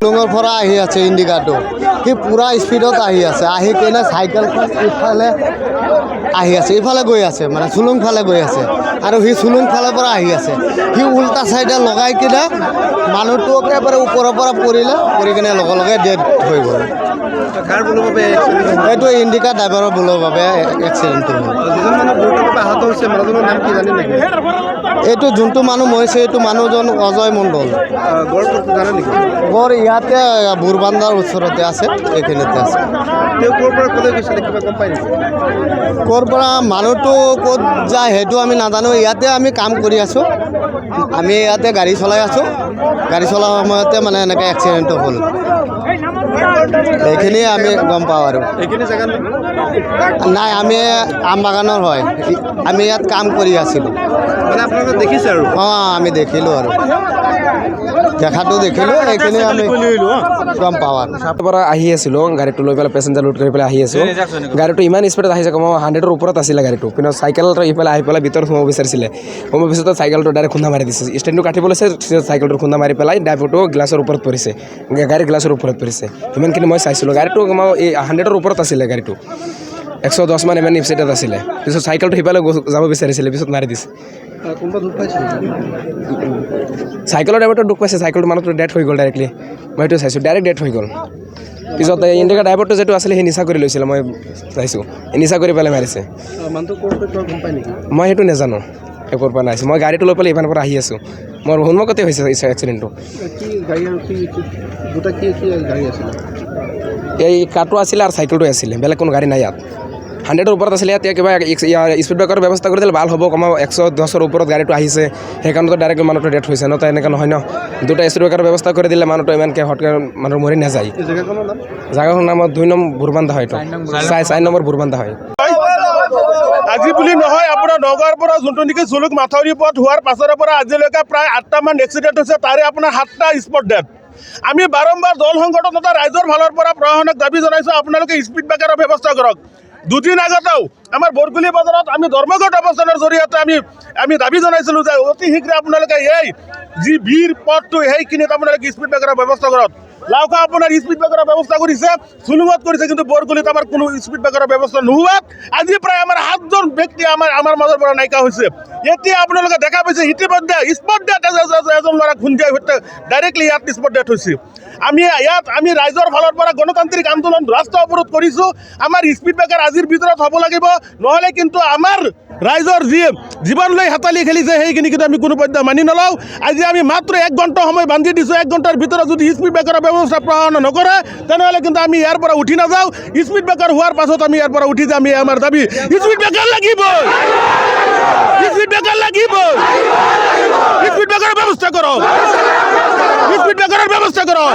চুলুঙৰ পৰা আহি আছে ইণ্ডিকাটো সি পুৰা স্পীডত আহি আছে আহি কিনে চাইকেলখন ইফালে আহি আছে ইফালে গৈ আছে মানে চুলুং ফালে গৈ আছে আৰু সি চুলুং ফালৰ পৰা আহি আছে সি উল্টা চাইডে লগাই কিনে মানুহটো একেবাৰে ওপৰৰ পৰা পৰি কিনে লগে লগে ডেড হৈ গ'ল এইটো ইণ্ডিকা ড্ৰাইভাৰৰ ভুলৰ বাবে এক্সিডেণ্টটো হ'ল এইটো যোনটো মানুহ মৰিছে এইটো মানুহজন অজয় মণ্ডল গড় ইয়াতে বুৰবান্দাৰ ওচৰতে আছে এইখিনিতে আছে ক'ৰ পৰা মানুহটো ক'ত যায় সেইটো আমি নাজানো ইয়াতে আমি কাম কৰি আছোঁ আমি ইয়াতে গাড়ী চলাই আছোঁ গাড়ী চলাৰ সময়তে মানে এনেকৈ এক্সিডেণ্টটো হ'ল এইখিনিয়ে আমি গম পাওঁ আৰু নাই আমি আম বাগানৰ হয় আমি ইয়াত কাম কৰি আছিলোঁ অঁ আমি দেখিলোঁ আৰু দেখাটো দেখিলোঁ এইখিনি আমি গম পাওঁ আৰু তাৰ পৰা আহি আছিলোঁ গাড়ীটো লৈ পেলাই পেচেঞ্জাৰ লোড কৰি পেলাই আহি আছোঁ গাড়ীটো ইমান স্পীডত আহিছে কম 100ৰ ওপৰত আছিলে গাড়ীটো কিন্তু চাইকেলটো ইফালে আহি পেলাই ভিতৰত সোমাব বিচাৰিছিলে সোমাব পিছতো চাইকেলটো ডাইৰেক্ট খুন্দা মাৰি দিছে ষ্টেণ্ডটো কাটিব লৈছে চাইকেলটো খুন্দা মাৰি পেলাই ড্ৰাইভাৰটো গ্লাছৰ ওপৰত পৰিছে গাড়ীৰ গ্লাছৰ ওপৰত পৰিছে সিমানখিনি মই চাইছিলোঁ গাড়ীটো এই 100ৰ ওপৰত আছিলে গাড়ীটো 110 মান স্পীডত আছিলে পিছত চাইকেলটো সিফালে যাব বিচাৰিছিলে পিছত মাৰি দিছে চাইকেলৰ ড্ৰাইভাৰটো দুখ পাইছে চাইকেলটো মানুহটো ডেথ হৈ গ'ল ডাইৰেক্টলি মই সেইটো চাইছোঁ ডাইৰেক্ট ডেথ হৈ গ'ল পিছত ইণ্ডিকা ড্ৰাইভাৰটো যিটো আছিলে সি নিচা কৰি লৈছিলে মই চাইছোঁ নিচা কৰি পেলাই মাৰিছে মই সেইটো নাজানো একোৰ পৰা নাইছোঁ মই গাড়ীটো লৈ পেলাই ইফালৰ পৰা আহি আছোঁ মোৰ সন্মুখতে হৈছে এক্সিডেণ্টটো এই কাৰটো আছিলে আৰু চাইকেলটো আছিলে বেলেগ কোনো গাড়ী নাই ইয়াত 100ৰ ওপৰত আছিলে ইয়াত কিবা স্পীড ব্ৰেকৰ ব্যৱস্থা কৰি দিলে ভাল হ'ব কমাও 110ৰ ওপৰত গাড়ীটো আহিছে সেইকাৰণেতো ডাইৰেক্ট মানুহটো ডেথ হৈছে ন তো এনেকৈ নহয় ন দুটা স্পীড ব্ৰেকৰ ব্যৱস্থা কৰি দিলে মানুহটো ইমানকৈ হটকৈ মানুহ মৰি নাযায় জেগাখনৰ নাম 2 নম্বৰ বুৰবান্ধা হয়তো 4 নম্বৰ বুৰবান্ধা হয় আজি বুলি নহয় আপোনাৰ নগাঁৱৰ পৰা যোনটো নেকি জুলুক মাথাউৰি পথ হোৱাৰ পাছৰে পৰা আজিলৈকে প্ৰায় 8টামান এক্সিডেণ্ট হৈছে তাৰে আপোনাৰ 7টা স্পট ডেথ আমি বাৰম্বাৰ দল সংগঠন তথা ৰাইজৰ ফালৰ পৰা প্ৰশাসনক দাবী জনাইছোঁ আপোনালোকে স্পীড ব্ৰেকাৰৰ ব্যৱস্থা কৰক দুদিন আগতেও আমাৰ বৰগুলি বজাৰত আমি ধৰ্মঘট অৱস্থানৰ জৰিয়তে আমি দাবী জনাইছিলোঁ যে অতি শীঘ্ৰে আপোনালোকে এই যি ভিৰ পথটো সেইখিনিত আপোনালোকে স্পীড ব্ৰেকাৰৰ ব্যৱস্থা কৰক লাওখা আপোনাৰ স্পীড ব্ৰেকাৰৰ ব্যৱস্থা কৰিছে চুলুঙত কৰিছে কিন্তু বৰগুলিত আমাৰ কোনো স্পীড ব্ৰেকাৰৰ ব্যৱস্থা নোহোৱাত আজি প্ৰায় আমাৰ 7জন ব্যক্তি আমাৰ মাজৰ পৰা নাইকিয়া হৈছে এতিয়া আপোনালোকে দেখা পাইছে ইতিমধ্যে স্পট ডেথ এজন ল'ৰা খুন্দিয়াই ডাইৰেক্টলি ইয়াত স্পট ডেথ হৈছে আমি ৰাইজৰ ফালৰ পৰা গণতান্ত্ৰিক আন্দোলন ৰাস্তা অৱৰোধ কৰিছোঁ আমাৰ স্পীড ব্ৰেকাৰ আজিৰ ভিতৰত হ'ব লাগিব নহ'লে কিন্তু আমাৰ ৰাইজৰ যি জীৱন লৈ হাতালি খেলিছে সেইখিনি কিন্তু আমি কোনো পধ্যে মানি নলওঁ আজি আমি মাত্ৰ 1 ঘণ্টা সময় বান্ধি দিছোঁ 1 ঘণ্টাৰ ভিতৰত যদি স্পীড ব্ৰেকাৰৰ ব্যৱস্থা প্ৰশাসন নকৰে তেনেহ'লে কিন্তু আমি ইয়াৰ পৰা উঠি নাযাওঁ স্পীড ব্ৰেকাৰ হোৱাৰ পাছত আমি ইয়াৰ পৰা উঠি যাম আমাৰ দাবী স্পীড ব্ৰেকাৰ লাগিবই স্পীড ব্ৰেকাৰ লাগিবই স্পীড ব্ৰেকাৰৰ ব্যৱস্থা কৰক স্পীড ব্ৰেকাৰৰ ব্যৱস্থা কৰক